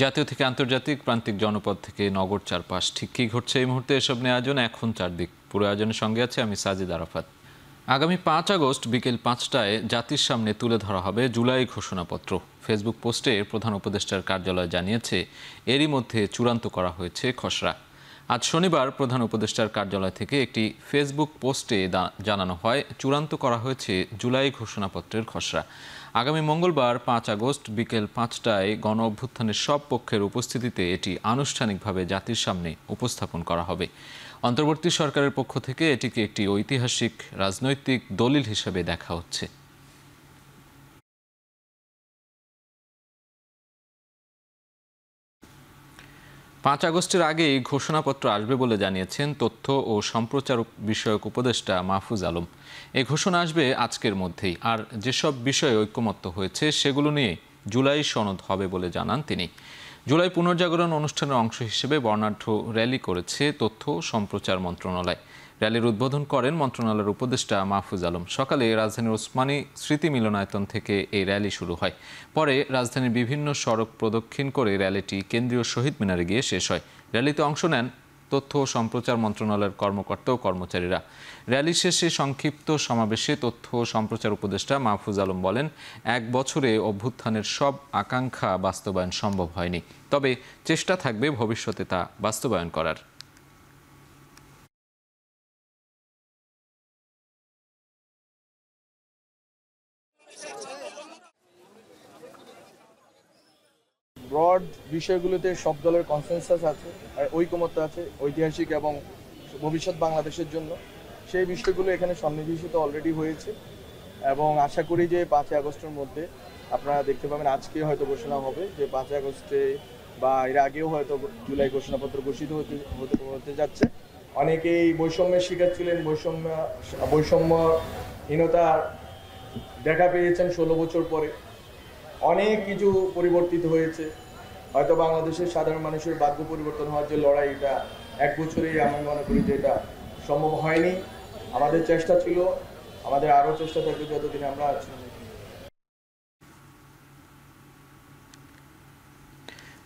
জাতীয় থেকে আন্তর্জাতিক, প্রান্তিক জনপদ থেকে নগর চারপাশ ঠিক কী ঘটছে এই মুহূর্তে, এসব নিয়ে আয়োজন এখন চারদিক। পুরো আয়োজনের সঙ্গে আছে আমি সাজিদ আরাফাত। আগামী 5 আগস্ট বিকেল 5টায় জাতির সামনে তুলে ধরা হবে জুলাই ঘোষণাপত্র। ফেসবুক পোস্টে প্রধান উপদেষ্টার কার্যালয় জানিয়েছে, এরই মধ্যে চূড়ান্ত করা হয়েছে খসড়া। আজ শনিবার প্রধান উপদেষ্টার কার্যালয় থেকে একটি ফেসবুক পোস্টে জানানো হয়, চূড়ান্ত করা হয়েছে জুলাই ঘোষণাপত্রের খসড়া। আগামী মঙ্গলবার 5 আগস্ট বিকেল 5টায় গণ অভ্যুত্থানের সব পক্ষের উপস্থিতিতে এটি আনুষ্ঠানিকভাবে জাতির সামনে উপস্থাপন করা হবে। অন্তর্বর্তী সরকারের পক্ষ থেকে এটিকে একটি ঐতিহাসিক রাজনৈতিক দলিল হিসেবে দেখা হচ্ছে। পাঁচ আগস্টের আগেই ঘোষণাপত্র আসবে বলে জানিয়েছেন তথ্য ও সম্প্রচার বিষয়ক উপদেষ্টা মাহফুজ আলম। এই ঘোষণা আসবে আজকের মধ্যেই। আর যেসব বিষয়ে ঐকমত্য হয়েছে সেগুলো নিয়ে জুলাই সনদ হবে বলে জানান তিনি। জুলাই পুনর্জাগরণ অনুষ্ঠানের অংশ হিসেবে বর্ণাঢ্য র্যালি করেছে তথ্য সম্প্রচার মন্ত্রণালয়। র্যালির উদ্বোধন করেন মন্ত্রণালয়ের উপদেষ্টা মাহফুজ আলম। সকালে রাজধানীর ওসমানী স্মৃতি মিলনায়তন থেকে এই র্যালি শুরু হয়। পরে রাজধানীর বিভিন্ন সড়ক প্রদক্ষিণ করে র্যালিটি কেন্দ্রীয় শহীদ মিনারে গিয়ে শেষ হয়। র্যালিতে অংশ নেন তথ্য ও সম্প্রচার মন্ত্রণালয়ের কর্মকর্তা ও কর্মচারীরা। র্যালি শেষে সংক্ষিপ্ত সমাবেশে তথ্য ও সম্প্রচার উপদেষ্টা মাহফুজ আলম বলেন, 1 বছরে অভ্যুত্থানের সব আকাঙ্ক্ষা বাস্তবায়ন সম্ভব হয়নি, তবে চেষ্টা থাকবে ভবিষ্যতে তা বাস্তবায়ন করার। ব্রড বিষয়গুলোতে সব দলের কনসেনসাস আছে, ঐকমত্য আছে, ঐতিহাসিক এবং ভবিষ্যৎ বাংলাদেশের জন্য। সেই বিষয়গুলো এখানে সন্নিবেশিত অলরেডি হয়েছে এবং আশা করি যে 5 আগস্টের মধ্যে আপনারা দেখতে পাবেন। আজকে হয়তো ঘোষণা হবে যে 5 আগস্টে বা এর আগেও হয়তো জুলাই ঘোষণাপত্র ঘোষিত হতে যাচ্ছে। অনেকেই বৈষম্যের শিকার ছিলেন, বৈষম্যহীনতা দেখা পেয়েছেন 16 বছর পরে। অনেক কিছু পরিবর্তিত হয়েছে। হয়তো বাংলাদেশের সাধারণ মানুষের ভাগ্য পরিবর্তন হওয়ার যে লড়াই, এটা 1 বছরেই আমি মনে করি যে এটা সম্ভব হয়নি। আমাদের চেষ্টা ছিল, আমাদের আরও চেষ্টা থাকবে যতদিন আমরা আছি।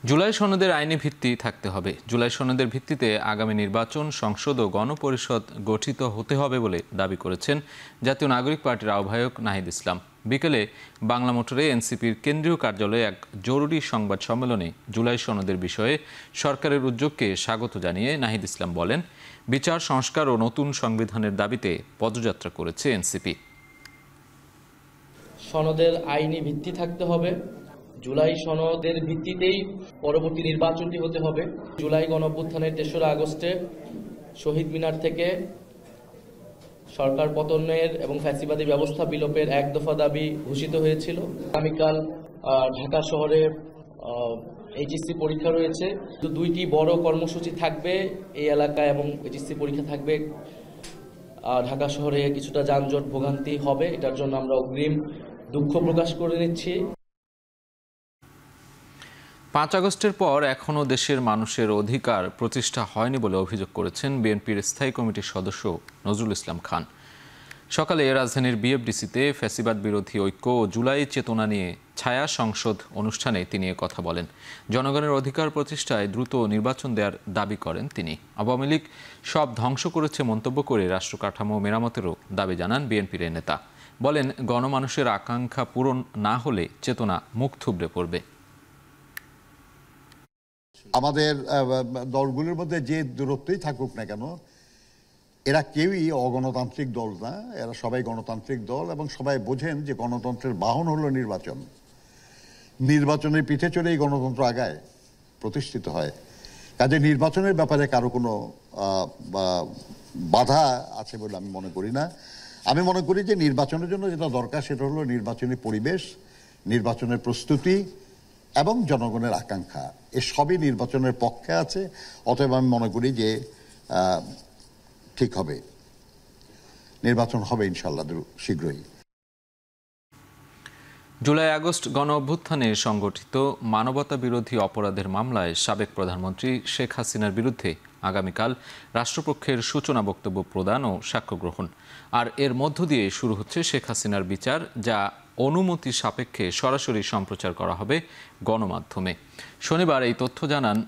জুলাই সনদের আইনি ভিত্তি থাকতে হবে। জুলাই সনদের ভিত্তিতে আগামী নির্বাচন, সংসদ ও গণপরিষদ গঠিত হতে হবে বলে দাবি করেছেন জাতীয় নাগরিক পার্টির আহ্বায়ক নাহিদ ইসলাম। বিকেলে বাংলা মোটরে এনসিপির কেন্দ্রীয় কার্যালয়ে এক জরুরি সংবাদ সম্মেলনে জুলাই সনদের বিষয়ে সরকারের উদ্যোগকে স্বাগত জানিয়ে নাহিদ ইসলাম বলেন, বিচার সংস্কার ও নতুন সংবিধানের দাবিতে পদযাত্রা করেছে এনসিপি। সনদের আইনি ভিত্তি থাকতে হবে। জুলাই সনদের ভিত্তিতেই পরবর্তী নির্বাচনটি হতে হবে। জুলাই গণঅভ্যুত্থানের 3রা আগস্টে শহীদ মিনার থেকে সরকার পতনের এবং ফ্যাসিবাদী ব্যবস্থা বিলোপের 1 দফা দাবি ঘোষিত হয়েছিল। আগামীকাল ঢাকা শহরে এইচএসসি পরীক্ষা রয়েছে। 2টি বড় কর্মসূচি থাকবে এই এলাকায় এবং এইচএসসি পরীক্ষা থাকবে। ঢাকা শহরে কিছুটা যানজট ভোগান্তি হবে, এটার জন্য আমরা অগ্রিম দুঃখ প্রকাশ করে নিচ্ছি। 5 আগস্টের পর এখনও দেশের মানুষের অধিকার প্রতিষ্ঠা হয়নি বলে অভিযোগ করেছেন বিএনপির স্থায়ী কমিটির সদস্য নজরুল ইসলাম খান। সকালে রাজধানীর বিএফডিসিতে ফ্যাসিবাদ বিরোধী ঐক্য ও জুলাই চেতনা নিয়ে ছায়া সংসদ অনুষ্ঠানে তিনি কথা বলেন। জনগণের অধিকার প্রতিষ্ঠায় দ্রুত নির্বাচন দেওয়ার দাবি করেন তিনি। আওয়ামী লীগ সব ধ্বংস করেছে মন্তব্য করে রাষ্ট্র কাঠামো মেরামতেরও দাবি জানান বিএনপির নেতা। বলেন, গণমানুষের আকাঙ্ক্ষা পূরণ না হলে চেতনা মুখ থুবড়ে পড়বে। আমাদের দলগুলোর মধ্যে যে দূরত্বই থাকুক না কেন, এরা কেউই অগণতান্ত্রিক দল না, এরা সবাই গণতান্ত্রিক দল এবং সবাই বোঝেন যে গণতন্ত্রের বাহন হলো নির্বাচন। নির্বাচনের পিঠে চড়েই গণতন্ত্র আগায়, প্রতিষ্ঠিত হয়। কাজে নির্বাচনের ব্যাপারে কারো কোনো বাধা আছে বলে আমি মনে করি না। আমি মনে করি যে নির্বাচনের জন্য যেটা দরকার সেটা হলো নির্বাচনী পরিবেশ, নির্বাচনের প্রস্তুতি এবং জনগণের আকাঙ্ক্ষা। এ সবই নির্বাচনের পক্ষে আছে। অতএব আমি মনে করি যে ঠিক হবে, নির্বাচন হবে ইনশাআল্লাহ শীঘ্রই। জুলাই আগস্ট গণ অভ্যুত্থানে সংগঠিত মানবতা বিরোধী অপরাধের মামলায় সাবেক প্রধানমন্ত্রী শেখ হাসিনার বিরুদ্ধে আগামীকাল রাষ্ট্রপক্ষের সূচনা বক্তব্য প্রদান ও সাক্ষ্য গ্রহণ। আর এর মধ্য দিয়ে শুরু হচ্ছে শেখ হাসিনার বিচার, যা অনুমতি সাপেক্ষে সরাসরি সম্প্রচার করা হবে গণমাধ্যমে। শনিবার এই তথ্য জানান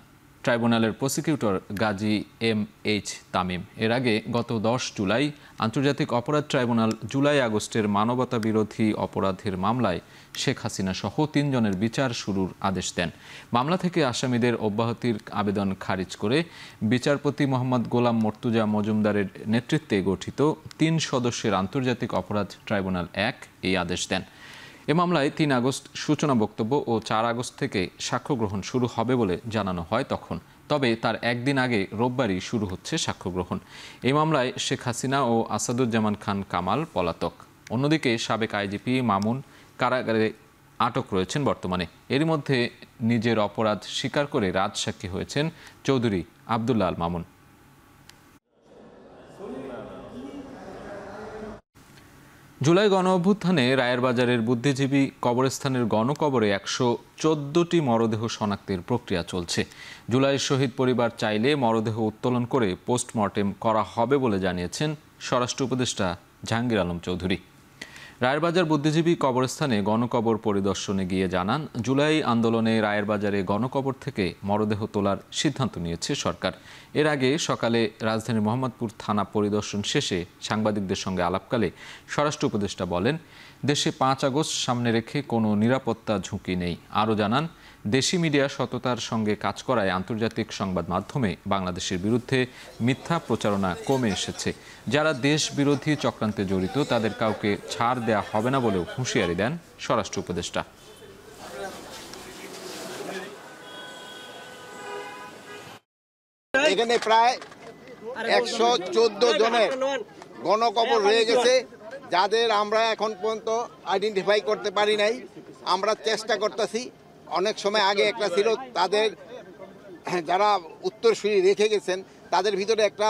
ট্রাইব্যুনালের প্রসিকিউটর গাজী MH তামিম। এর আগে গত 10 জুলাই আন্তর্জাতিক অপরাধ ট্রাইব্যুনাল জুলাই-আগস্টের মানবতা বিরোধী অপরাধের মামলায় শেখ হাসিনা সহ 3 জনের বিচার শুরুর আদেশ দেন। মামলা থেকে আসামিদের অব্যাহতির আবেদন খারিজ করে বিচারপতি মোহাম্মদ গোলাম মর্তুজা মজুমদারের নেতৃত্বে গঠিত 3 সদস্যের আন্তর্জাতিক অপরাধ ট্রাইব্যুনাল 1 এই আদেশ দেন। এ মামলায় 3 আগস্ট সূচনা বক্তব্য ও 4 আগস্ট থেকে সাক্ষ্য গ্রহণ শুরু হবে বলে জানানো হয় তখন। তবে তার একদিন আগে রোববারই শুরু হচ্ছে সাক্ষ্য গ্রহণ। এই মামলায় শেখ হাসিনা ও আসাদুজ্জামান খান কামাল পলাতক। অন্যদিকে সাবেক আইজিপি মামুন কারাগারে আটক রয়েছেন বর্তমানে। এরই মধ্যে নিজের অপরাধ স্বীকার করে রাজসাক্ষী হয়েছেন চৌধুরী আব্দুল্লাহ আল মামুন। জুলাই গণ অভ্যুত্থানে রায়েরবাজারের বুদ্ধিজীবী কবরস্থানের গণকবরে 114টি মরদেহ শনাক্তের প্রক্রিয়া চলছে। জুলাই শহীদ পরিবার চাইলে মরদেহ উত্তোলন করে পোস্টমর্টেম করা হবে বলে জানিয়েছেন স্বরাষ্ট্র উপদেষ্টা জাহাঙ্গীর আলম চৌধুরী। রায়েরবাজার বুদ্ধিজীবী কবরস্থানে গণকবর পরিদর্শনে গিয়ে জানান, জুলাই আন্দোলনে রায়েরবাজারে গণকবর থেকে মরদেহ তোলার সিদ্ধান্ত নিয়েছে সরকার। এর আগে সকালে রাজধানীর মোহাম্মদপুর থানা পরিদর্শন শেষে সাংবাদিকদের সঙ্গে আলাপকালে স্বরাষ্ট্র উপদেষ্টা বলেন, দেশে 5 আগস্ট সামনে রেখে কোনো নিরাপত্তা ঝুঁকি নেই। আরও জানান, দেশি মিডিয়া সততার সঙ্গে কাজ করায় আন্তর্জাতিক সংবাদ মাধ্যমে বাংলাদেশের বিরুদ্ধে মিথ্যা প্রচারণা কমে এসেছে। যারা দেশ বিরোধী চক্রান্তে জড়িত তাদের কাউকে ছাড় দেয়া হবে না বলেও হুঁশিয়ারি দেন স্বরাষ্ট্র উপদেষ্টা। এখানে প্রায় 114 জনের গণকবর রয়ে গেছে, যাদের আমরা এখন পর্যন্ত আইডেন্টিফাই করতে পারি নাই। আমরা চেষ্টা করতেছি। অনেক সময় আগে একটা ছিল, তাদের যারা উত্তরসূরি রেখে গেছেন তাদের ভিতরে একটা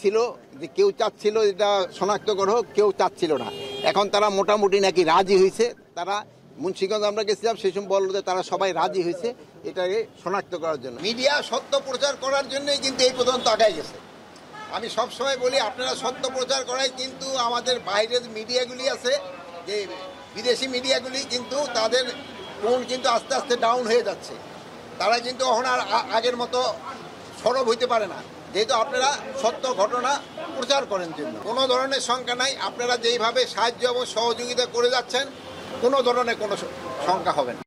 ছিল যে কেউ চাচ্ছিল এটা শনাক্ত করা হোক, কেউ চাচ্ছিল না। এখন তারা মোটামুটি নাকি রাজি হয়েছে। তারা মুন্সিগঞ্জ আমরা গেছিলাম, সেই সময় বললো যে তারা সবাই রাজি হয়েছে এটাকে শনাক্ত করার জন্য। মিডিয়া সত্য প্রচার করার জন্যই কিন্তু এই পর্যন্ত আগায় গেছে। আমি সবসময় বলি, আপনারা সত্য প্রচার করাই, কিন্তু আমাদের বাইরের মিডিয়াগুলি আছে, যে বিদেশি মিডিয়াগুলি কিন্তু তাদের টোন কিন্তু আস্তে আস্তে ডাউন হয়ে যাচ্ছে। তারা কিন্তু এখন আর আগের মতো সরব হইতে পারে না, যেহেতু আপনারা সত্য ঘটনা প্রচার করেন জন্য। কোনো ধরনের শঙ্কা নাই, আপনারা যেইভাবে সাহায্য এবং সহযোগিতা করে যাচ্ছেন, কোনো ধরনের কোনো শঙ্কা হবে না।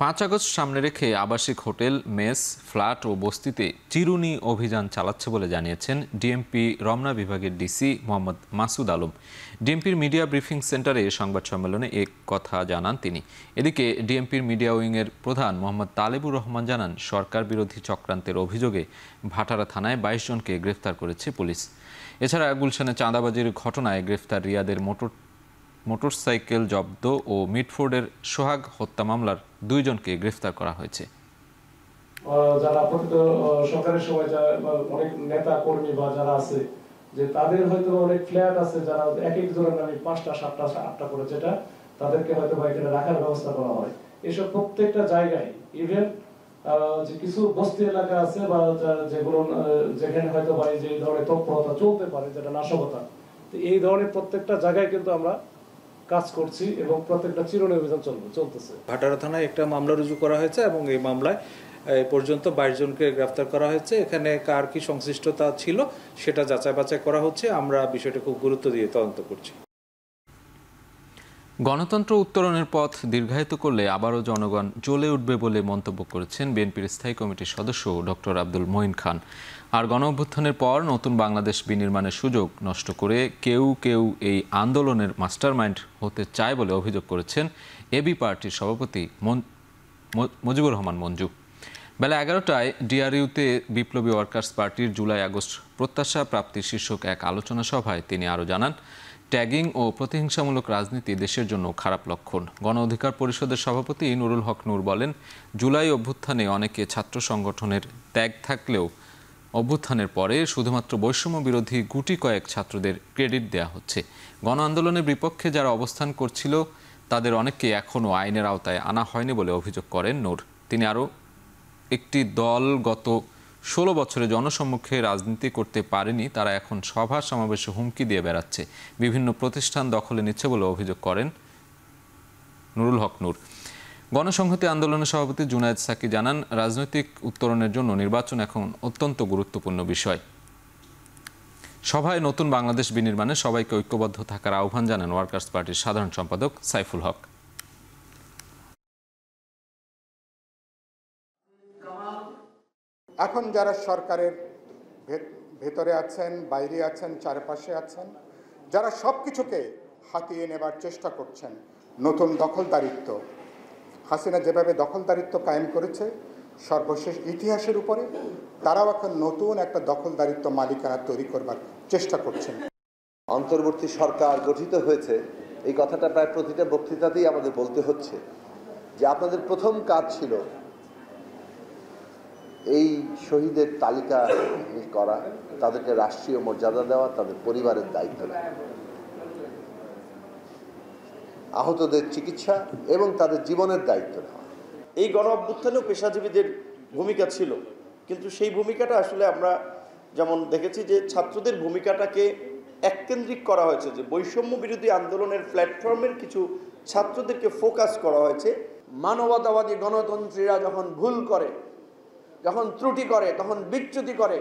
5 আগস্ট সামনে রেখে আবাসিক হোটেল, মেস, ফ্ল্যাট ও বস্তিতে চিরুনি অভিযান চালাচ্ছে বলে জানিয়েছেন ডিএমপি রমনা বিভাগের ডিসি মোহাম্মদ মাসুদ আলম। ডিএমপির মিডিয়া ব্রিফিং সেন্টারে সংবাদ সম্মেলনে এ কথা জানান তিনি। এদিকে ডিএমপির মিডিয়া উইংয়ের প্রধান মোহাম্মদ তালেবুর রহমান জানান, সরকার বিরোধী চক্রান্তের অভিযোগে ভাটারা থানায় 22 জনকে গ্রেফতার করেছে পুলিশ। এছাড়া গুলশানে চাঁদাবাজির ঘটনায় গ্রেফতার রিয়াদের মোটরসাইকেল জব্দ ও মিটফোর্ডের সোহাগ হত্যা মামলার 2 জনকে গ্রেফতার করা হয়েছে। যারা সরকারের সময় অনেক নেতা কর্মী বা যারা আছে, যে তাদের হয়তো অনেক ফ্ল্যাট আছে, যারা এক একজনের নামে 5টা 7টা 8টা করে, যেটা তাদেরকে হয়তো এখানে রাখার ব্যবস্থা করা হয়। এসব প্রত্যেকটা জায়গায়, ইভেন যে কিছু বস্তি এলাকা আছে বা যেগুলো যেখানে হয়তো যে ধরনের তৎপরতা চলতে পারে, যেটা নাশকতা, তো এই ধরনের প্রত্যেকটা জায়গায় কিন্তু আমরা কাজ করছি এবং প্রত্যেকটা চিরুনি অভিযান চলতেছে। ভাটারা থানায় একটা মামলা রুজু করা হয়েছে এবং এই মামলায় পর্যন্ত 22 জনকে গ্রেফতার করা হয়েছে। এখানে কার কি সংশ্লিষ্টতা ছিল সেটা যাচাই বাছাই করা হচ্ছে। আমরা বিষয়টা খুব গুরুত্ব দিয়ে তদন্ত করছি। গণতন্ত্র উত্তরণের পথ দীর্ঘায়িত করলে আবারও জনগণ জ্বলে উঠবে বলে মন্তব্য করেছেন বিএনপির স্থায়ী কমিটির সদস্য ডক্টর আব্দুল মঈন খান। আর গণ অভ্যুত্থানের পর নতুন বাংলাদেশ বিনির্মাণের সুযোগ নষ্ট করে কেউ কেউ এই আন্দোলনের মাস্টারমাইন্ড হতে চায় বলে অভিযোগ করেছেন এবি পার্টির সভাপতি মুজিবুর রহমান মঞ্জু। বেলা 11টায় ডিআরইউতে বিপ্লবী ওয়ার্কার্স পার্টির জুলাই আগস্ট প্রত্যাশা প্রাপ্তি শীর্ষক এক আলোচনা সভায় তিনি আরও জানান, ট্যাগিং ও প্রতিহিংসামূলক রাজনীতি দেশের জন্য খারাপ লক্ষণ। গণ অধিকার পরিষদের সভাপতি নুরুল হক নূর বলেন, জুলাই অভ্যুত্থানে অনেকে ছাত্র সংগঠনের ত্যাগ থাকলেও অভ্যুত্থানের পরে শুধুমাত্র বৈষম্য বিরোধী গুটি কয়েক ছাত্রদের ক্রেডিট দেয়া হচ্ছে। গণ আন্দোলনের বিপক্ষে যারা অবস্থান করছিল তাদের অনেককে এখনও আইনের আওতায় আনা হয়নি বলে অভিযোগ করেন নূর। তিনি আরও একটি দল গত 16 বছরে জনসম্মুখে রাজনীতি করতে পারেনি তারা এখন সভা সমাবেশে হুমকি দিয়ে বেড়াচ্ছে, বিভিন্ন প্রতিষ্ঠান দখলে নিচ্ছে বলে অভিযোগ করেন নুরুল হক নূর। গণসংহতি আন্দোলনের সভাপতি জুনায়েদ সাকি জানান, রাজনৈতিক উত্তরণের জন্য নির্বাচন এখন অত্যন্ত গুরুত্বপূর্ণ বিষয়। সভায় নতুন বাংলাদেশ বিনির্মাণে সবাইকে ঐক্যবদ্ধ থাকার আহ্বান জানান ওয়ার্কার্স পার্টির সাধারণ সম্পাদক সাইফুল হক। এখন যারা সরকারের ভেতরে আছেন, বাইরে আছেন, চারপাশে আছেন, যারা সব কিছুকে হাতিয়ে নেবার চেষ্টা করছেন, নতুন দখলদারিত্ব, হাসিনা যেভাবে দখলদারিত্ব কায়েম করেছে সর্বশেষ ইতিহাসের উপরে, তারাও এখন নতুন একটা দখলদারিত্ব মালিকানা তৈরি করবার চেষ্টা করছেন। অন্তর্বর্তী সরকার গঠিত হয়েছে, এই কথাটা প্রায় প্রতিটা বক্তৃতাতেই আমাদের বলতে হচ্ছে যে আপনাদের প্রথম কাজ ছিল এই শহীদের তালিকা করা, তাদেরকে রাষ্ট্রীয় মর্যাদা দেওয়া, তাদের পরিবারের দায়িত্ব নেওয়া, আহতদের চিকিৎসা এবং তাদের জীবনের দায়িত্ব নেওয়া। এই গণ অভ্যুত্থানেও পেশাজীবীদের ভূমিকা ছিল, কিন্তু সেই ভূমিকাটা আসলে আমরা যেমন দেখেছি যে ছাত্রদের ভূমিকাটাকে এককেন্দ্রিক করা হয়েছে, যে বৈষম্য বিরোধী আন্দোলনের প্ল্যাটফর্মের কিছু ছাত্রদেরকে ফোকাস করা হয়েছে। মানবতাবাদী গণতন্ত্রীরা যখন ভুল করে, যখন ত্রুটি করে, তখন বিচ্যুতি করে,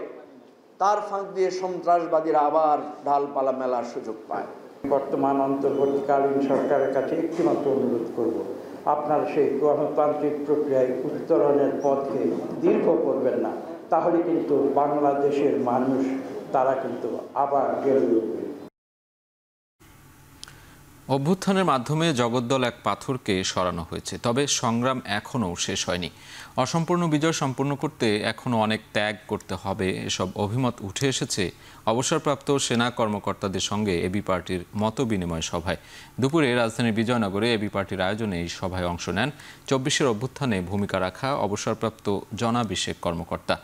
তার ফাঁক দিয়ে সন্ত্রাসবাদীরা আবার ঢালপালা মেলার সুযোগ পায়। বর্তমান অন্তর্বর্তীকালীন সরকারের কাছে একটিমাত্র অনুরোধ করব, আপনার সেই গণতান্ত্রিক প্রক্রিয়ায় উত্তরণের পথকে দীর্ঘ করবেন না, তাহলে কিন্তু বাংলাদেশের মানুষ তারা কিন্তু আবার গেলে উঠবে। অভ্যুত্থানের মাধ্যমে জগদ্দল এক পাথরকে সরানো হয়েছে, তবে সংগ্রাম এখনও শেষ হয়নি। অসম্পূর্ণ বিজয় সম্পূর্ণ করতে এখনও অনেক ত্যাগ করতে হবে, এসব অভিমত উঠে এসেছে অবসরপ্রাপ্ত সেনা কর্মকর্তাদের সঙ্গে এবি পার্টির মত বিনিময় সভায়। দুপুরে রাজধানীর বিজয়নগরে এবি পার্টির আয়োজনে এই সভায় অংশ নেন 24-এর অভ্যুত্থানে ভূমিকা রাখা অবসরপ্রাপ্ত জনাভিষেক কর্মকর্তা।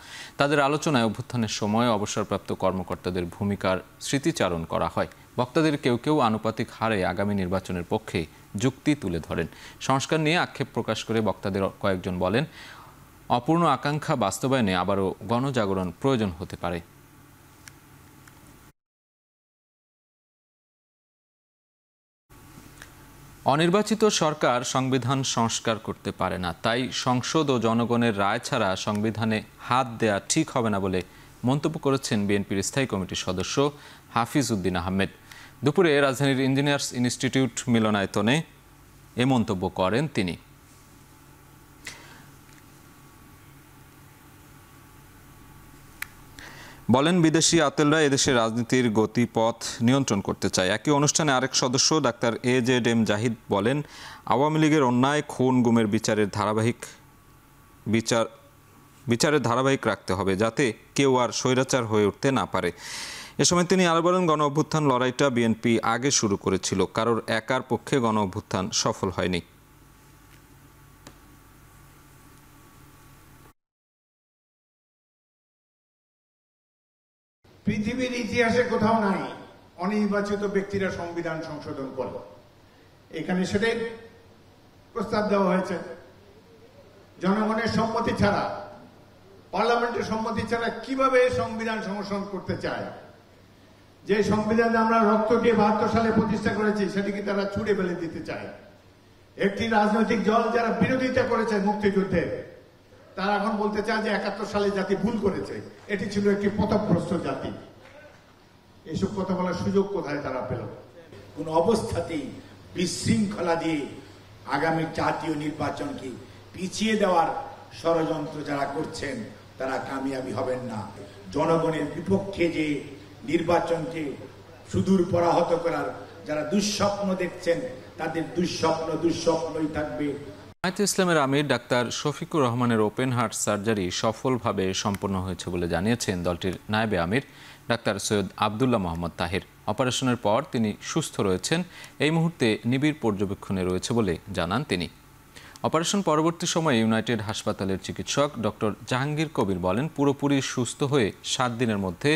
তাদের আলোচনায় অভ্যুত্থানের সময় অবসরপ্রাপ্ত কর্মকর্তাদের ভূমিকার স্মৃতিচারণ করা হয়। বক্তাদের কেউ কেউ আনুপাতিক হারে আগামী নির্বাচনের পক্ষে যুক্তি তুলে ধরেন। সংস্কার নিয়ে আক্ষেপ প্রকাশ করে বক্তাদের কয়েকজন বলেন, অপূর্ণ আকাঙ্ক্ষা বাস্তবায়নে আবারও গণজাগরণ প্রয়োজন হতে পারে। অনির্বাচিত সরকার সংবিধান সংস্কার করতে পারে না, তাই সংসদ ও জনগণের রায় ছাড়া সংবিধানে হাত দেয়া ঠিক হবে না বলে মন্তব্য করেছেন বিএনপির স্থায়ী কমিটির সদস্য হাফিজ উদ্দিন আহমেদ। দুপুরে রাজধানীর ইঞ্জিনিয়ার্স ইনস্টিটিউট মিলনায়তনে এ মন্তব্য করেন তিনি। বলেন, বিদেশি আতেলরা এদেশের রাজনীতির গতিপথ নিয়ন্ত্রণ করতে চায়। একই অনুষ্ঠানে আরেক সদস্য ডাক্তার AJM জাহিদ বলেন, আওয়ামী লীগের অন্যায়, খুন, গুমের বিচারের ধারাবাহিক রাখতে হবে, যাতে কেউ আর স্বৈরাচার হয়ে উঠতে না পারে। এ সময় তিনি আরো বলেন, গণ অভ্যুত্থান লড়াইটা বিএনপি আগে শুরু করেছিল, কারোর একার পক্ষে গণ অভ্যুত্থান সফল হয়নি। পৃথিবীর ইতিহাসে কোথাও নাই অনির্বাচিত ব্যক্তিরা সংবিধান সংশোধন করে। এখানে সেটাই প্রস্তাব দেওয়া হয়েছে। জনগণের সম্মতি ছাড়া, পার্লামেন্টের সম্মতি ছাড়া কিভাবে সংবিধান সংশোধন করতে চায়? যে সংবিধান আমরা রক্ত দিয়ে 72 সালে প্রতিষ্ঠা করেছি, সেটিকে তারা ছুঁড়ে ফেলে দিতে চায়। একটি রাজনৈতিক দল যারা বিরোধিতা করেছে মুক্তিযুদ্ধের, তারা এখন বলতে চায় যে 71 সালে জাতি ভুল করেছে, এটি ছিল একটি পথভ্রষ্ট জাতি। এসব কথা বলার সুযোগ কোথায় তারা পেল? কোন অবস্থাতেই বিশৃঙ্খলা দিয়ে আগামী জাতীয় নির্বাচনকে পিছিয়ে দেওয়ার ষড়যন্ত্র যারা করছেন তারা কামিয়াবি হবেন না। জনগণের বিপক্ষে যে নির্বাচনকে সুদূর পরাহত করার যারা দুঃস্বপ্ন দেখছেন, তাদের দুঃস্বপ্নই থাকবে। জামায়াতে ইসলামের আমির ডাক্তার শফিকুর রহমানের ওপেন হার্ট সার্জারি সফলভাবে সম্পন্ন হয়েছে বলে জানিয়েছেন দলটির নায়েবে আমির ডাক্তার সৈয়দ আবদুল্লাহ মোহাম্মদ তাহের। অপারেশনের পর তিনি সুস্থ রয়েছেন, এই মুহূর্তে নিবিড় পর্যবেক্ষণে রয়েছে বলে জানান তিনি। অপারেশন পরবর্তী সময়ে ইউনাইটেড হাসপাতালের চিকিৎসক ডক্টর জাহাঙ্গীর কবির বলেন, পুরোপুরি সুস্থ হয়ে 7 দিনের মধ্যে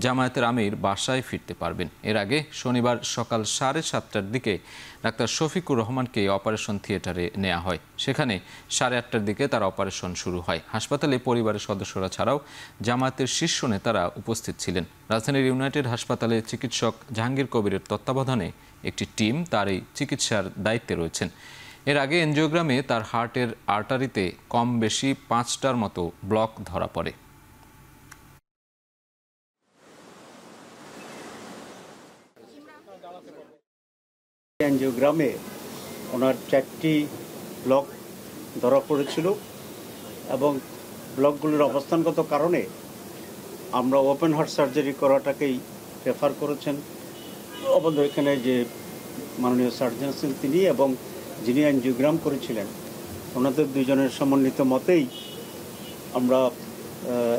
জামায়াতের আমির বাসায় ফিরতে পারবেন। এর আগে শনিবার সকাল 7:30টার দিকে ডাক্তার শফিকুর রহমানকে অপারেশন থিয়েটারে নেওয়া হয়। সেখানে 8:30টার দিকে তার অপারেশন শুরু হয়। হাসপাতালে পরিবারের সদস্যরা ছাড়াও জামায়াতের শীর্ষ নেতারা উপস্থিত ছিলেন। রাজধানীর ইউনাইটেড হাসপাতালে চিকিৎসক জাহাঙ্গীর কবিরের তত্ত্বাবধানে একটি টিম তার এই চিকিৎসার দায়িত্বে রয়েছেন। এর আগে এনজিওগ্রামে তার হার্টের আর্টারিতে কম বেশি 5টার মতো ব্লক ধরা পড়ে। এনজিওগ্রামে ওনার 4টি ব্লক ধরা পড়েছিল এবং ব্লকগুলোর অবস্থানগত কারণে আমরা ওপেন হার্ট সার্জারি করাটাকেই প্রেফার করেছেন। আমাদের এখানে যে মাননীয় সার্জন আছেন তিনি এবং যিনি এনজিওগ্রাম করেছিলেন ওনাদের দুজনের সমন্বিত মতেই আমরা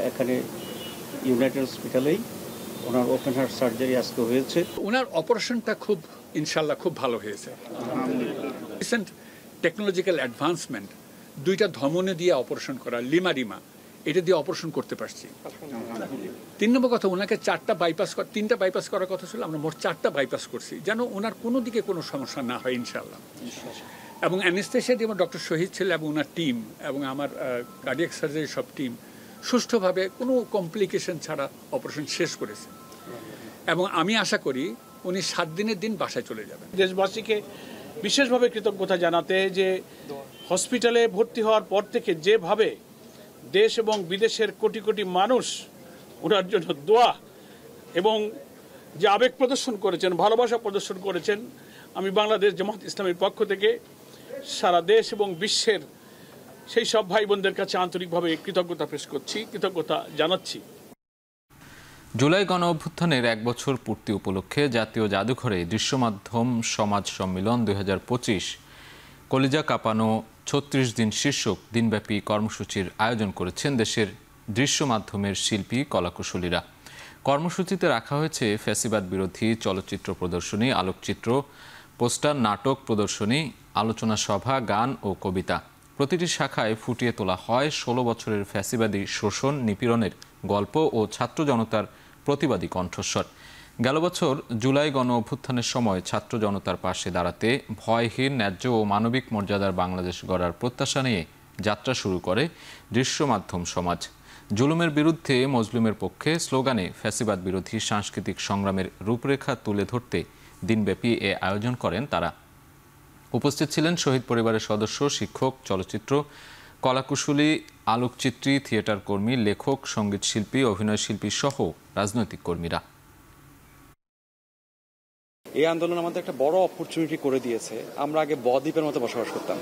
এখানে ইউনাইটেড হসপিটালেই ওনার ওপেন হার্ট সার্জারি আজকে হয়েছে। ওনার অপারেশনটা খুব ইনশাল্লাহ খুব ভালো হয়েছে। রিসেন্ট টেকনোলজিক্যাল অ্যাডভান্সমেন্ট, 2টা ধমনী দিয়ে অপারেশন করা, লিমা এটা দিয়ে অপারেশন করতে পারছি। 3 নম্বর কথা, ওনাকে 3টা বাইপাস করার কথা ছিল, আমরা মোট 4টা বাইপাস করছি, যেন ওনার কোনো দিকে কোনো সমস্যা না হয় ইনশাল্লাহ। এবং অ্যানেস্থেশিয়া দিয়ে আমার ডক্টর শহীদ ছিল এবং ওনার টিম এবং আমার কার্ডিয়াক সার্জারি সব টিম সুষ্ঠুভাবে কোনো কমপ্লিকেশন ছাড়া অপারেশন শেষ করেছে এবং আমি আশা করি উনি 7 দিনের দিন বাসায় চলে যাবেন। দেশবাসীকে বিশেষভাবে কৃতজ্ঞতা জানাতে যে হসপিটালে ভর্তি হওয়ার পর থেকে যেভাবে দেশ এবং বিদেশের কোটি কোটি মানুষ ওনার জন্য দোয়া এবং যে আবেগ প্রদর্শন করেছেন, ভালোবাসা প্রদর্শন করেছেন, আমি বাংলাদেশ জামাত ইসলামের পক্ষ থেকে সারা দেশ এবং বিশ্বের সেই সব ভাই বোনদের কাছে আন্তরিকভাবে কৃতজ্ঞতা পেশ করছি, কৃতজ্ঞতা জানাচ্ছি। জুলাই গণ অভ্যুত্থানের 1 বছর পূর্তি উপলক্ষে জাতীয় জাদুঘরে দৃশ্যমাধ্যম সমাজ সম্মেলন 2025 কলিজা কাঁপানো 36 দিন শীর্ষক দিনব্যাপী কর্মসূচির আয়োজন করেছেন দেশের দৃশ্য মাধ্যমের শিল্পী কলাকুশলীরা। কর্মসূচিতে রাখা হয়েছে ফ্যাসিবাদ বিরোধী চলচ্চিত্র প্রদর্শনী, আলোকচিত্র, পোস্টার, নাটক প্রদর্শনী, আলোচনা সভা, গান ও কবিতা। প্রতিটি শাখায় ফুটিয়ে তোলা হয় 16 বছরের ফ্যাসিবাদী শোষণ নিপীড়নের গল্প ও ছাত্র জনতার প্রতিবাদী কণ্ঠস্বর। গেল বছর জুলাই গণ অভ্যুত্থানের সময় ছাত্র জনতার পাশে দাঁড়াতে ভয়হীন, ন্যায্য ও মানবিক মর্যাদার বাংলাদেশ গড়ার প্রত্যাশা নিয়ে যাত্রা শুরু করে দৃশ্য মাধ্যম সমাজ। জুলুমের বিরুদ্ধে মজলুমের পক্ষে স্লোগানে ফ্যাসিবাদ বিরোধী সাংস্কৃতিক সংগ্রামের রূপরেখা তুলে ধরতে দিনব্যাপী এ আয়োজন করেন তারা। উপস্থিত ছিলেন শহীদ পরিবারের সদস্য, শিক্ষক, চলচ্চিত্র কলাকুশলী, আলোকচিত্রী, থিয়েটার কর্মী, লেখক, সঙ্গীত শিল্পী, অভিনয় শিল্পী সহ রাজনৈতিক কর্মীরা। এই আন্দোলন আমাদের একটা বড় অপরচুনিটি করে দিয়েছে। আমরা আগে বদ্বীপের মতো বসবাস করতাম,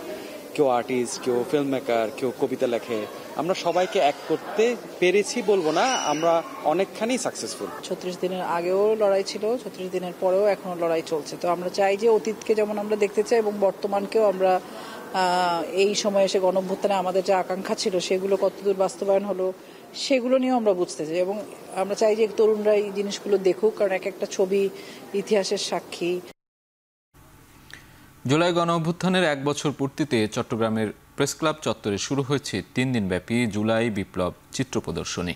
কেউ আর্টিস্ট, কেউ ফিল্ম মেকার, কেউ কবিতা লেখে। আমরা সবাইকে এক করতে পেরেছি বলবো না, আমরা অনেকখানি সাকসেসফুল। 36 দিনের আগেও লড়াই ছিল, 36 দিনের পরেও এখনো লড়াই চলছে। তো আমরা চাই যে অতীতকে যেমন আমরা দেখতে চাই এবং বর্তমানকেও আমরা এই সময়ে এসে গণঅভ্যুত্থানে আমাদের যে আকাঙ্ক্ষা ছিল সেগুলো কতদূর বাস্তবায়ন হলো সেগুলো নিয়েও আমরা বুঝতে চাই এবং আমরা চাই যে তরুণরা এই জিনিসগুলো দেখুক, কারণ এক একটা ছবি ইতিহাসের সাক্ষী। জুলাই গণ অভ্যুত্থানের 1 বছর পূর্তিতে চট্টগ্রামের প্রেসক্লাব চত্বরে শুরু হয়েছে 3 দিনব্যাপী জুলাই বিপ্লব চিত্র প্রদর্শনী।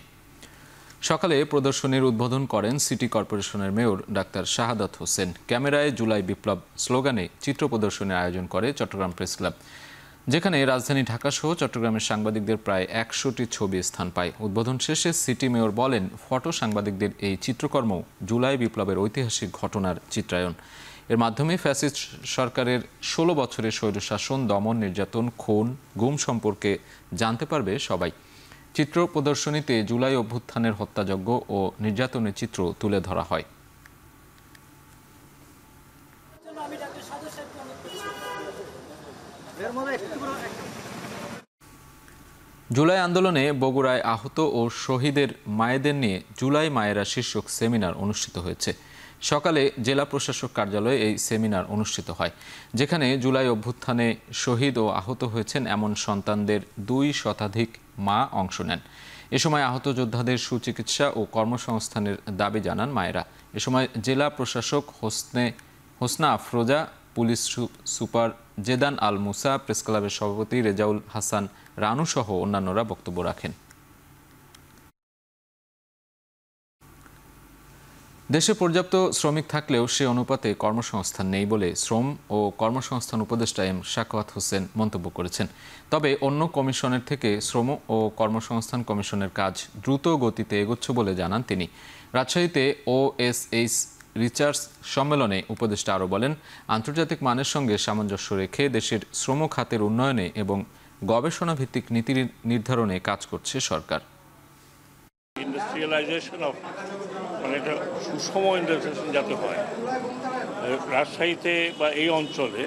সকালে প্রদর্শনীর উদ্বোধন করেন সিটি কর্পোরেশনের মেয়র ডাক্তার শাহাদাত হোসেন। ক্যামেরায় জুলাই বিপ্লব স্লোগানে চিত্র প্রদর্শনীর আয়োজন করে চট্টগ্রাম প্রেসক্লাব, যেখানে রাজধানী ঢাকাসহ চট্টগ্রামের সাংবাদিকদের প্রায় 100টি ছবি স্থান পায়। উদ্বোধন শেষে সিটি মেয়র বলেন, ফটো সাংবাদিকদের এই চিত্রকর্ম জুলাই বিপ্লবের ঐতিহাসিক ঘটনার চিত্রায়ন। এর মাধ্যমে ফ্যাসিস্ট সরকারের 16 বছরের স্বৈরশাসন, দমন, নির্যাতন, খুন, গুম সম্পর্কে জানতে পারবে সবাই। চিত্র প্রদর্শনীতে জুলাই অভ্যুত্থানের হত্যাযজ্ঞ ও নির্যাতনের চিত্র তুলে ধরা হয়। জুলাই আন্দোলনে বগুড়ায় আহত ও শহীদের মায়েদের নিয়ে জুলাই মায়েরা শীর্ষক সেমিনার অনুষ্ঠিত হয়েছে। সকালে জেলা প্রশাসক কার্যালয়ে এই সেমিনার অনুষ্ঠিত হয়, যেখানে জুলাই অভ্যুত্থানে শহীদ ও আহত হয়েছেন এমন সন্তানদের 2 শতাধিক মা অংশ নেন। এ সময় আহত যোদ্ধাদের সুচিকিৎসা ও কর্মসংস্থানের দাবি জানান মায়েরা। এ সময় জেলা প্রশাসক হোসনা আফরোজা, পুলিশ সুপার জেদান আল মুসা, প্রেস ক্লাবের সভাপতি রেজাউল হাসান রানু সহ অন্যান্যরা বক্তব্য রাখেন। দেশে পর্যাপ্ত শ্রমিক থাকলেও সে অনুপাতে কর্মসংস্থান নেই বলে শ্রম ও কর্মসংস্থান উপদেষ্টা এম শাখাওয়াত হোসেন মন্তব্য করেছেন। তবে অন্য কমিশনের থেকে শ্রম ও কর্মসংস্থান কমিশনের কাজ দ্রুত গতিতে এগোচ্ছে বলে জানান তিনি। রাজশাহীতে OSH রিসার্চ সম্মেলনে উপদেষ্টা আরও বলেন, আন্তর্জাতিক মানের সঙ্গে সামঞ্জস্য রেখে দেশের শ্রম খাতের উন্নয়নে এবং গবেষণা ভিত্তিক নীতি নির্ধারণে কাজ করছে সরকার। ইন্ডাস্ট্রিয়ালাইজেশন অফ মানে একটা সুষম ইন্ডাস্ট্রিয়ালাইজেশন যাতে হয়। রাজশাহীতে বা এই অঞ্চলে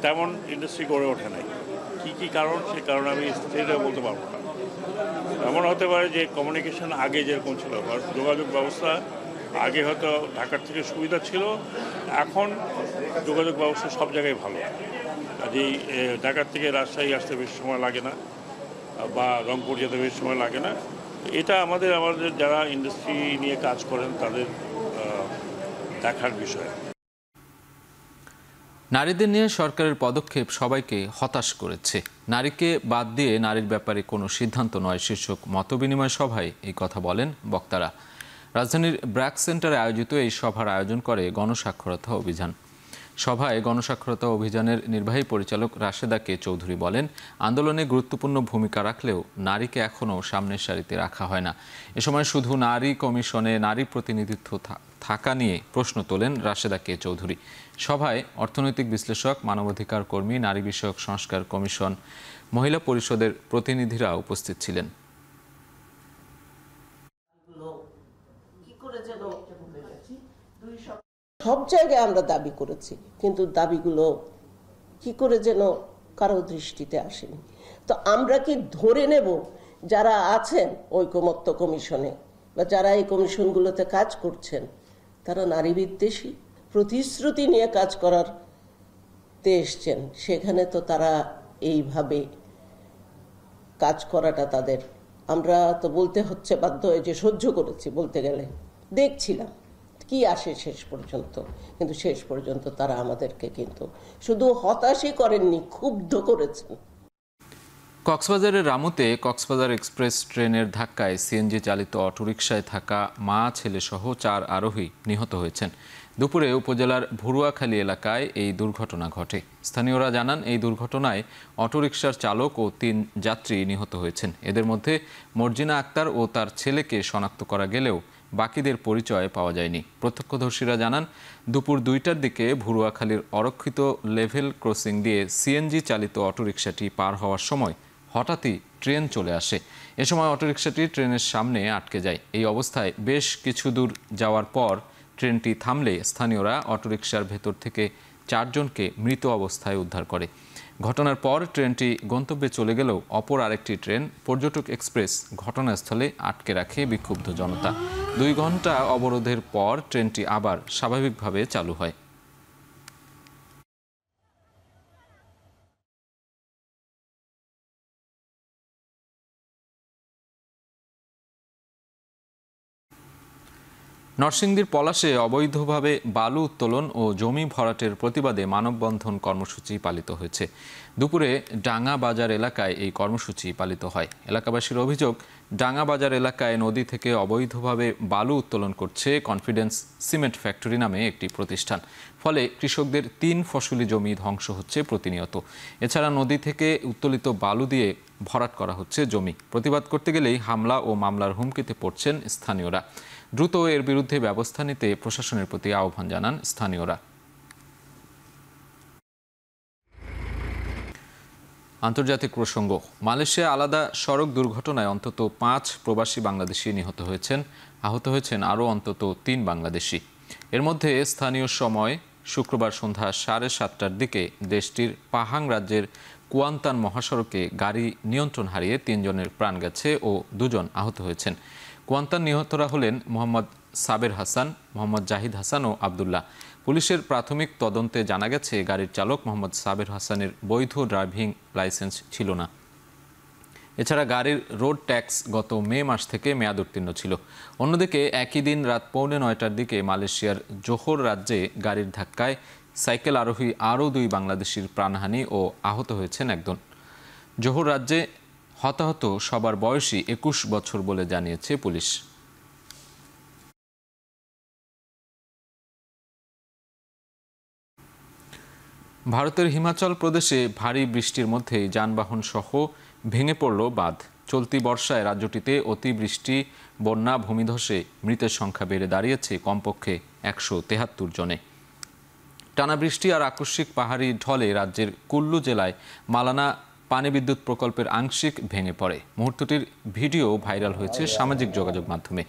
তেমন ইন্ডাস্ট্রি গড়ে ওঠে নাই। কী কারণ, সেই কারণ আমি সেটা বলতে পারবো না। এমন হতে পারে যে কমিউনিকেশন আগে যেরকম ছিল, যোগাযোগ ব্যবস্থা আগে হয়তো ঢাকার থেকে সুবিধা ছিল, এখন যোগাযোগ ব্যবস্থা সব জায়গায় ভালো। কাজেই ঢাকার থেকে রাজশাহী আসতে বেশি সময় লাগে না, বা রংপুর যেতে বেশি সময় লাগে না। এটা আমাদের যারা ইন্ডাস্ট্রি নিয়ে কাজ করেন তাদের দেখার বিষয়। নারীদের নিয়ে সরকারের পদক্ষেপ সবাইকে হতাশ করেছে। নারীকে বাদ দিয়ে নারীর ব্যাপারে কোনো সিদ্ধান্ত নয় শীর্ষক মতবিনিময় সভায় এই কথা বলেন বক্তারা। রাজধানীর ব্র্যাক সেন্টারে আয়োজিত এই সভার আয়োজন করে গণসাক্ষরতা অভিযান। সভায় গণসাক্ষরতা অভিযানের নির্বাহী পরিচালক রাশেদা কে চৌধুরী বলেন, আন্দোলনে গুরুত্বপূর্ণ ভূমিকা রাখলেও নারীকে এখনও সামনের সারিতে রাখা হয় না। এ সময় শুধু নারী কমিশনে নারী প্রতিনিধিত্ব থাকা নিয়ে প্রশ্ন তোলেন রাশেদা কে চৌধুরী। সভায় অর্থনৈতিক বিশ্লেষক, মানবাধিকার কর্মী, নারী বিষয়ক সংস্কার কমিশন, মহিলা পরিষদের প্রতিনিধিরা উপস্থিত ছিলেন। সব জায়গায় আমরা দাবি করেছি, কিন্তু দাবিগুলো কি করে যেন কারো দৃষ্টিতে আসেনি। তো আমরা কি ধরে নেব যারা আছেন ঐকমত্য কমিশনে বা যারা এই কমিশনগুলোতে কাজ করছেন তারা নারী বিদ্বেষী? প্রতিশ্রুতি নিয়ে কাজ করার এসছেন, সেখানে তো তারা এইভাবে কাজ করাটা তাদের, আমরা তো বলতে হচ্ছে বাধ্য হয়ে যে সহ্য করেছি, বলতে গেলে দেখছিলাম কি আসে শেষ পর্যন্ত। কিন্তু শেষ পর্যন্ত তারা আমাদেরকে কিন্তু শুধু হতাশই করেননি, ক্ষুব্ধ করেছেন। কক্সবাজারের রামুতে কক্সবাজার এক্সপ্রেস ট্রেনের ধাক্কায় সিএনজি চালিত অটোরিকশায় থাকা মা, ছেলে সহ 4 আরোহী নিহত হয়েছেন। দুপুরে উপজেলার ভুরুয়াখালী এলাকায় এই দুর্ঘটনা ঘটে। স্থানীয়রা জানান, এই দুর্ঘটনায় অটোরিকশার চালক ও 3 যাত্রী নিহত হয়েছেন। এদের মধ্যে মর্জিনা আক্তার ও তার ছেলেকে শনাক্ত করা গেলেও বাকিদের পরিচয় পাওয়া যায়নি। প্রত্যক্ষদর্শীরা জানান, দুপুর 2টার দিকে ভুরুয়াখালীর অরক্ষিত লেভেল ক্রসিং দিয়ে সিএনজি চালিত অটোরিকশাটি পার হওয়ার সময় হঠাৎই ট্রেন চলে আসে। এ সময় অটোরিকশাটি ট্রেনের সামনে আটকে যায়। এই অবস্থায় বেশ কিছু দূর যাওয়ার পর ট্রেনটি থামলে স্থানীয়রা অটোরিকশার ভেতর থেকে 4 জনকে মৃত অবস্থায় উদ্ধার করে। ঘটনার পর ট্রেনটি গন্তব্যে চলে গেলেও অপর আরেকটি ট্রেন পর্যটক এক্সপ্রেস ঘটনাস্থলে আটকে রাখে বিক্ষুব্ধ জনতা। 2 ঘন্টা অবরোধের পর ট্রেনটি আবার স্বাভাবিকভাবে চালু হয়। নরসিংদীর পলাশে অবৈধভাবে বালু উত্তোলন ও জমি ভরাটের প্রতিবাদে মানববন্ধন কর্মসূচি পালিত হয়েছে। দুপুরে ডাঙ্গা বাজার এলাকায় এই কর্মসূচি পালিত হয়। এলাকাবাসীর অভিযোগ, ডাঙ্গা বাজার এলাকায় নদী থেকে অবৈধভাবে বালু উত্তোলন করছে কনফিডেন্স সিমেন্ট ফ্যাক্টরি নামে একটি প্রতিষ্ঠান। ফলে কৃষকদের 3 ফসলি জমি ধ্বংস হচ্ছে প্রতিনিয়ত। এছাড়া নদী থেকে উত্তোলিত বালু দিয়ে ভরাট করা হচ্ছে জমি। প্রতিবাদ করতে গেলেই হামলা ও মামলার হুমকিতে পড়ছেন স্থানীয়রা। দ্রুত এর বিরুদ্ধে ব্যবস্থা নিতে প্রশাসনের প্রতি আহ্বান জানান স্থানীয়রা। আন্তর্জাতিক প্রসঙ্গ, মালয়েশিয়া আলাদা সড়ক দুর্ঘটনায় অন্তত 5 প্রবাসী বাংলাদেশি নিহত হয়েছেন। আহত হয়েছেন আরও অন্তত 3 বাংলাদেশি। এর মধ্যে স্থানীয় সময় শুক্রবার সন্ধ্যা 7:30টার দিকে দেশটির পাহাং রাজ্যের কুয়ান্তান মহাসড়কে গাড়ি নিয়ন্ত্রণ হারিয়ে 3 জনের প্রাণ গেছে ও 2 জন আহত হয়েছেন। কুয়ান্তান নিহতরা হলেন মোহাম্মদ সাবের হাসান, মোহাম্মদ জাহিদ হাসান ও আবদুল্লাহ। পুলিশের প্রাথমিক তদন্তে জানা গেছে গাড়ির চালক মোহাম্মদ সাবের হাসানের বৈধ ড্রাইভিং লাইসেন্স ছিল না। এছাড়া গাড়ির রোড ট্যাক্স গত মে মাস থেকে মেয়াদ উত্তীর্ণ ছিল। অন্যদিকে একই দিন রাত 8:45টার দিকে মালয়েশিয়ার জোহর রাজ্যে গাড়ির ধাক্কায় সাইকেল আরোহী আরও 2 বাংলাদেশির প্রাণহানি ও আহত হয়েছেন একজন। জোহর রাজ্যে হতাহত সবার বয়সী 21 বছর বলে জানিয়েছে পুলিশ। ভারতের হিমাচল প্রদেশে ভারী বৃষ্টির মধ্যেই যানবাহন সহ ভেঙে পড়ল বাঁধ। চলতি বর্ষায় রাজ্যটিতে অতিবৃষ্টি, বন্যা, ভূমিধসে মৃতের সংখ্যা বেড়ে দাঁড়িয়েছে কমপক্ষে 173 জনে। টানা বৃষ্টি আর আকস্মিক পাহাড়ি ঢলে রাজ্যের কুল্লু জেলায় মালানা পানি বিদ্যুৎ প্রকল্পের আংশিক ভেঙে পড়ে। মুহূর্তটির ভিডিও ভাইরাল হয়েছে সামাজিক যোগাযোগ মাধ্যমে।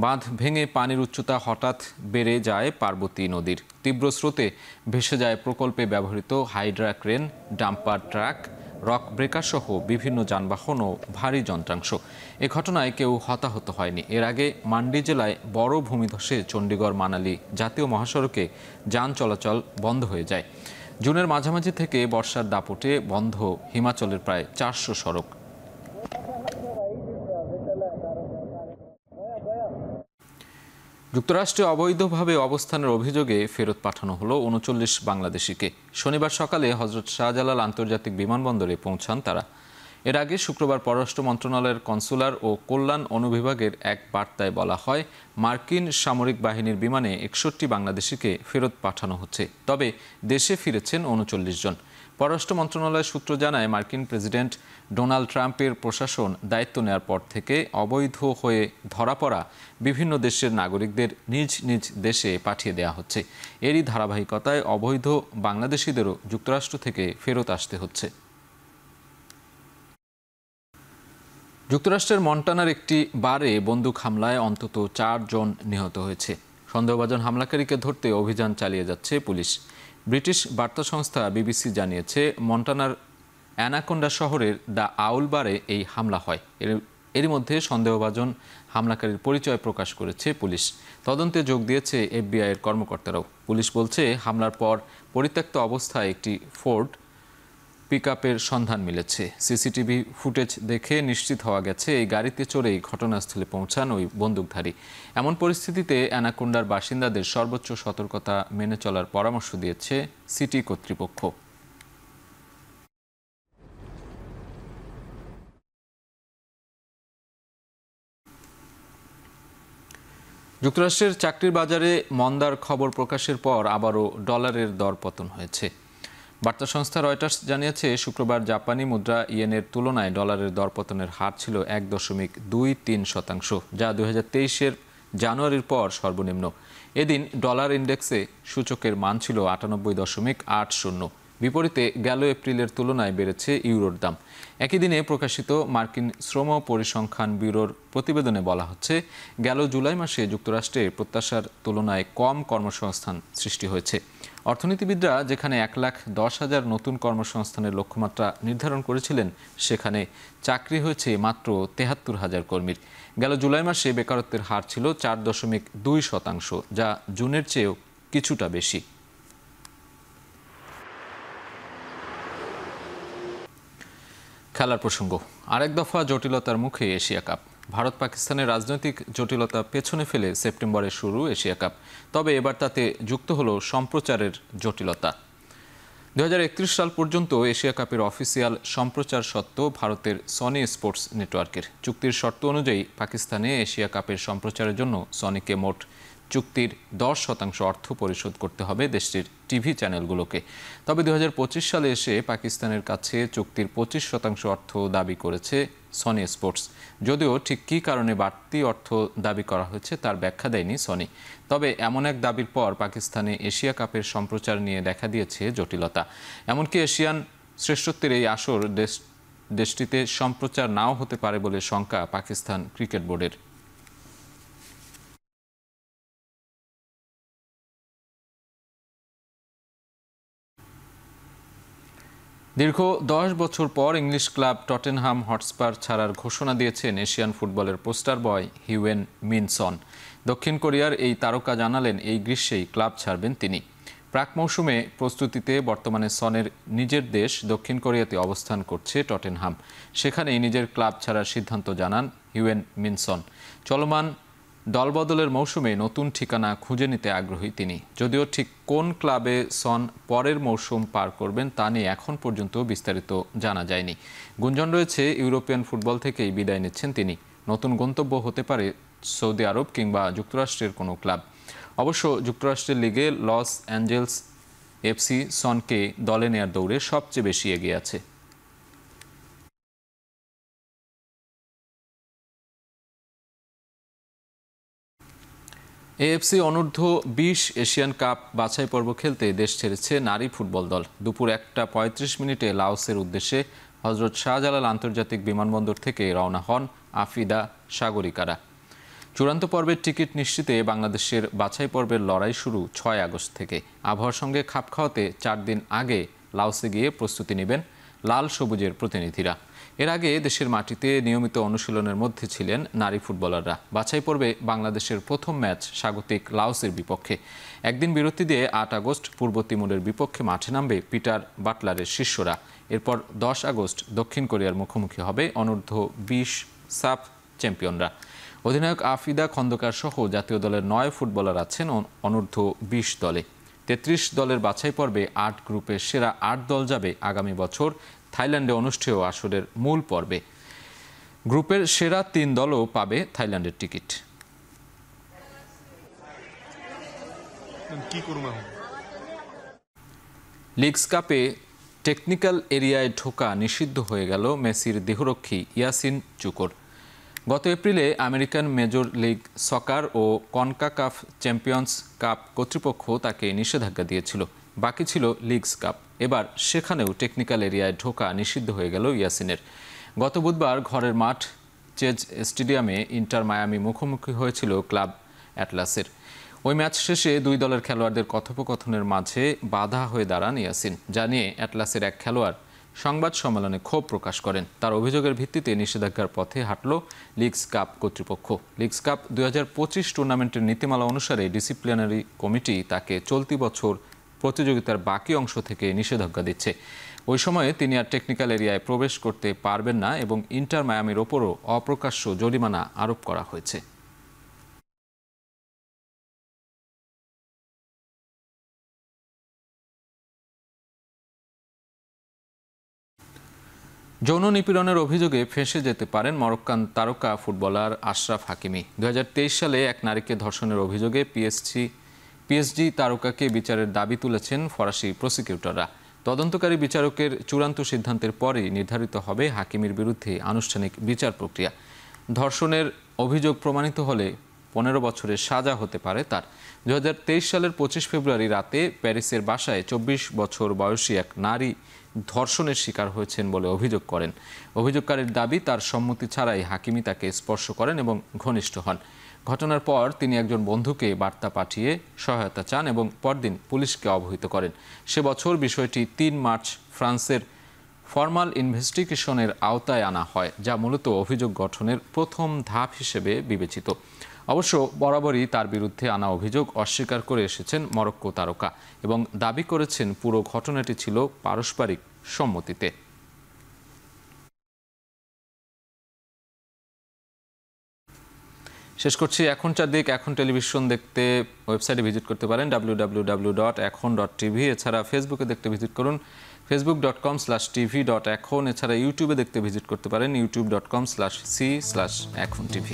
বাঁধ ভেঙে পানির উচ্চতা হঠাৎ বেড়ে যায় পার্বতী নদীর। তীব্র স্রোতে ভেসে যায় প্রকল্পে ব্যবহৃত Hydra crane, dumper truck, rock breaker সহ বিভিন্ন যানবাহন ও ভারী যন্ত্রাংশ। এ ঘটনায় কেউ হতাহত হয়নি। এর আগে মান্ডি জেলায় বড় ভূমিধসে চণ্ডীগড় মানালি জাতীয় মহাসড়কে যান চলাচল বন্ধ হয়ে যায়। জুনের মাঝামাঝি থেকে বর্ষার দাপটে বন্ধ হিমাচলের প্রায় 400 সড়ক। যুক্তরাষ্ট্রে অবৈধভাবে অবস্থানের অভিযোগে ফেরত পাঠানো হলো 39 বাংলাদেশিকে। শনিবার সকালে হজরত শাহজালাল আন্তর্জাতিক বিমানবন্দরে পৌঁছান তারা। এর আগে শুক্রবার পররাষ্ট্র মন্ত্রণালয়ের কনসুলার ও কল্যাণ অনুবিভাগের এক বার্তায় বলা হয়, মার্কিন সামরিক বাহিনীর বিমানে 61 বাংলাদেশিকে ফেরত পাঠানো হচ্ছে। তবে দেশে ফিরেছেন 39 জন। পররাষ্ট্র মন্ত্রণালয়ের সূত্র জানায়, মার্কিন প্রেসিডেন্ট ডোনাল্ড ট্রাম্পের প্রশাসন দায়িত্ব নেওয়ার পর থেকে অবৈধ হয়ে ধরা পড়া বিভিন্ন দেশের নাগরিকদের নিজ নিজ দেশে পাঠিয়ে দেওয়া হচ্ছে। এরই ধারাবাহিকতায় অবৈধ বাংলাদেশিদেরও যুক্তরাষ্ট্র থেকে ফেরত আসতে হচ্ছে। যুক্তরাষ্ট্রের মন্টানার একটি বারে বন্দুক হামলায় অন্তত 4 জন নিহত হয়েছে। সন্দেহভাজন হামলাকারীকে ধরতে অভিযান চালিয়ে যাচ্ছে পুলিশ। ব্রিটিশ বার্তা সংস্থা বিবিসি জানিয়েছে, মন্টানার অ্যানাকোন্ডা শহরের দ্য আউল বারে এই হামলা হয়। এরই মধ্যে সন্দেহভাজন হামলাকারীর পরিচয় প্রকাশ করেছে পুলিশ। তদন্তে যোগ দিয়েছে এফবিআইয়ের কর্মকর্তারাও। পুলিশ বলছে, হামলার পর পরিত্যক্ত অবস্থায় একটি ফোর্ড পিকআপের সন্ধান মিলেছে। সিসিটিভি ফুটেজ দেখে নিশ্চিত হওয়া গেছে এই গাড়িতে চড়েই ঘটনাস্থলে পৌঁছান ওই বন্দুকধারী। এমন পরিস্থিতিতে অ্যানাকোন্ডার বাসিন্দাদের সর্বোচ্চ সতর্কতা মেনে চলার পরামর্শ দিয়েছে সিটি কর্তৃপক্ষ। যুক্তরাষ্ট্রের চাকরির বাজারে মন্দার খবর প্রকাশের পর আবারও ডলারের দরপতন হয়েছে। বার্তা সংস্থা রয়টার্স জানিয়েছে, শুক্রবার জাপানি মুদ্রা ইয়েনের তুলনায় ডলারের দরপতনের হার ছিল 1.23%, যা 2023-এর জানুয়ারির পর সর্বনিম্ন। এদিন ডলার ইন্ডেক্সে সূচকের মান ছিল 98.80। বিপরীতে গেল এপ্রিলের তুলনায় বেড়েছে ইউরোর দাম। একই দিনে প্রকাশিত মার্কিন শ্রম পরিসংখ্যান ব্যুরোর প্রতিবেদনে বলা হচ্ছে, গেল জুলাই মাসে যুক্তরাষ্ট্রে প্রত্যাশার তুলনায় কম কর্মসংস্থান সৃষ্টি হয়েছে। অর্থনীতিবিদরা যেখানে 1,10,000 নতুন কর্মসংস্থানের লক্ষ্যমাত্রা নির্ধারণ করেছিলেন, সেখানে চাকরি হয়েছে মাত্র 73,000 কর্মীর। গেল জুলাই মাসে বেকারত্বের হার ছিল 4.2%, যা জুনের চেয়েও কিছুটা বেশি। খেলার প্রসঙ্গ, আরেক দফা জটিলতার মুখে এশিয়া কাপ। ভারত পাকিস্তানের রাজনৈতিক জটিলতা পেছনে ফেলে সেপ্টেম্বরে শুরু এশিয়া কাপ। তবে এবার তাতে যুক্ত হলো সম্প্রচারের জটিলতা। 2031 সাল পর্যন্ত এশিয়া কাপের অফিসিয়াল সম্প্রচার সত্ত্ব ভারতের সনি স্পোর্টস নেটওয়ার্কের। চুক্তির শর্ত অনুযায়ী পাকিস্তানে এশিয়া কাপের সম্প্রচারের জন্য সনিকে মোট চুক্তির 10% অর্থ পরিশোধ করতে হবে দেশটির টিভি চ্যানেলগুলোকে। তবে 2025 সালে এসে পাকিস্তানের কাছে চুক্তির 25% অর্থ দাবি করেছে সনি স্পোর্টস। যদিও ঠিক কী কারণে বাড়তি অর্থ দাবি করা হয়েছে তার ব্যাখ্যা দেয়নি সনি। তবে এমন এক দাবির পর পাকিস্তানে এশিয়া কাপের সম্প্রচার নিয়ে দেখা দিয়েছে জটিলতা। এমনকি এশিয়ান শ্রেষ্ঠত্বের এই আসর দেশটিতে সম্প্রচার নাও হতে পারে বলে শঙ্কা পাকিস্তান ক্রিকেট বোর্ডের। দীর্ঘ 10 বছর পর ইংলিশ ক্লাব টটেনহাম হটস্পার ছাড়ার ঘোষণা দিয়েছেন এশিয়ান ফুটবলের পোস্টার বয় হিউয়েন মিন সন। দক্ষিণ কোরিয়ার এই তারকা জানালেন, এই গ্রীষ্মেই ক্লাব ছাড়বেন তিনি। প্রাক মৌসুমে প্রস্তুতিতে বর্তমানে সনের নিজের দেশ দক্ষিণ কোরিয়াতে অবস্থান করছে টটেনহাম। সেখানেই নিজের ক্লাব ছাড়ার সিদ্ধান্ত জানান হিউয়েন মিন সন। চলমান দলবদলের মৌসুমে নতুন ঠিকানা খুঁজে নিতে আগ্রহী তিনি। যদিও ঠিক কোন ক্লাবে সন পরের মৌসুম পার করবেন তা নিয়ে এখন পর্যন্ত বিস্তারিত জানা যায়নি। গুঞ্জন রয়েছে ইউরোপিয়ান ফুটবল থেকেই বিদায় নিচ্ছেন তিনি। নতুন গন্তব্য হতে পারে সৌদি আরব কিংবা যুক্তরাষ্ট্রের কোনো ক্লাব। অবশ্য যুক্তরাষ্ট্রের লিগে লস অ্যাঞ্জেলস এফসি সনকে দলে নেয়ার দৌড়ে সবচেয়ে বেশি এগিয়ে আছে। এএফসি অনূর্ধ্ব 20 এশিয়ান কাপ বাছাই পর্ব খেলতে দেশ ছেড়েছে নারী ফুটবল দল। দুপুর 1:35 লাওসের উদ্দেশ্যে হজরত শাহজালাল আন্তর্জাতিক বিমানবন্দর থেকে রওনা হন আফিদা সাগরিকারা। চূড়ান্ত পর্বের টিকিট নিশ্চিতে বাংলাদেশের বাছাই পর্বের লড়াই শুরু 6 আগস্ট থেকে। আবহাওয়ার সঙ্গে খাপ খাওয়াতে 4 দিন আগে লাওসে গিয়ে প্রস্তুতি নেবেন লাল সবুজের প্রতিনিধিরা। এর আগে দেশের মাটিতে নিয়মিত অনুশীলনের মধ্যে ছিলেন নারী ফুটবলাররা। বাছাই পর্বে বাংলাদেশের প্রথম ম্যাচ স্বাগতিক লাওসের বিপক্ষে। একদিন বিরতি দিয়ে 8 আগস্ট পূর্ব তিমুরের বিপক্ষে মাঠে নামবে পিটার বাটলারের শিষ্যরা। এরপর 10 আগস্ট দক্ষিণ কোরিয়ার মুখোমুখি হবে অনূর্ধ্ব 20 সাফ চ্যাম্পিয়নরা। অধিনায়ক আফিদা খন্দকার সহ জাতীয় দলের 9 ফুটবলার আছেন অনূর্ধ্ব 20 দলে। 33 দলের বাছাই পর্বে 8 গ্রুপের সেরা 8 দল যাবে আগামী বছর থাইল্যান্ডে অনুষ্ঠেয় আসরের মূল পর্বে। গ্রুপের সেরা 3 দলও পাবে থাইল্যান্ডের টিকিট। লিগস কাপে টেকনিক্যাল এরিয়ায় ঢোকা নিষিদ্ধ হয়ে গেল মেসির দেহরক্ষী ইয়াসিন চুকোর। গত এপ্রিলে আমেরিকান মেজর লিগ সকার ও কনকাকাফ চ্যাম্পিয়ন্স কাপ কর্তৃপক্ষ তাকে নিষেধাজ্ঞা দিয়েছিল। বাকি ছিল লিগস কাপ। এবার সেখানেও টেকনিক্যাল এরিয়ায় ঢোকা নিষিদ্ধ হয়ে গেল ইয়াসিনের। গত বুধবার ঘরের মাঠ চেজ স্টেডিয়ামে ইন্টার মায়ামি মুখোমুখি হয়েছিল ক্লাব অ্যাটলাসের। ওই ম্যাচ শেষে 2 দলের খেলোয়াড়দের কথোপকথনের মাঝে বাধা হয়ে দাঁড়ান ইয়াসিন। জানিয়ে অ্যাটলাসের এক খেলোয়াড় সংবাদ সম্মেলনে ক্ষোভ প্রকাশ করেন। তার অভিযোগের ভিত্তিতে নিষেধাজ্ঞার পথে হাঁটল লিগস কাপ কর্তৃপক্ষ। লিগস কাপ 2025 টুর্নামেন্টের নীতিমালা অনুসারে ডিসিপ্লিনারি কমিটি তাকে চলতি বছর প্রতিযোগিতার বাকি অংশ থেকে নিষেধাজ্ঞা দিচ্ছে। ওই সময়ে তিনি আর টেকনিক্যাল এরিয়ায় প্রবেশ করতে পারবেন না এবং ইন্টার মায়ামির ওপরও অপ্রকাশ্য জরিমানা আরোপ করা হয়েছে। যৌন নিপীড়নের অভিযোগে ফেঁসে যেতে পারেন মরক্কান তারকা ফুটবলার আশরাফ হাকিমি। 2023 সালে এক নারীকে ধর্ষণের অভিযোগে পিএসজি তারকাকে বিচারের দাবি তুলেছেন ফরাসি প্রসিকিউটররা। তদন্তকারী বিচারকের চূড়ান্ত সিদ্ধান্তের পরই নির্ধারিত হবে হাকিমির বিরুদ্ধে আনুষ্ঠানিক বিচার প্রক্রিয়া। ধর্ষণের অভিযোগ প্রমাণিত হলে 15 বছরের সাজা হতে পারে তার। 2023 সালের 25 ফেব্রুয়ারি রাতে প্যারিসের বাসায় 24 বছর বয়সী এক নারী ধর্ষণের শিকার হয়েছেন বলে অভিযোগ করেন। অভিযোগকারীর দাবি তার সম্মতি ছাড়াই হাকিমি তাকে স্পর্শ করেন এবং ঘনিষ্ঠ হন। ঘটনার পর তিনি একজন বন্ধুকে বার্তা পাঠিয়ে সহায়তা চান এবং পরদিন পুলিশকে অবহিত করেন। সে বছর বিষয়টি 3 মার্চ ফ্রান্সের ফর্মাল ইনভেস্টিগেশনের আওতায় আনা হয়, যা মূলত অভিযোগ গঠনের প্রথম ধাপ হিসেবে বিবেচিত। অবশ্য বরাবরই তার বিরুদ্ধে আনা অভিযোগ অস্বীকার করে এসেছেন মরক্কো তারকা এবং দাবি করেছেন পুরো ঘটনাটি ছিল পারস্পরিক সম্মতিতে। শেষ করছি এখন চারদিক। এখন টেলিভিশন দেখতে ওয়েবসাইটে ভিজিট করতে পারেন www.ekhon.tv। এছাড়া ফেসবুকে দেখতে ভিজিট করুন facebook.com/tv.ekhon। এছাড়া ইউটিউবে দেখতে ভিজিট করতে পারেন youtube.com/c/ekhon tv।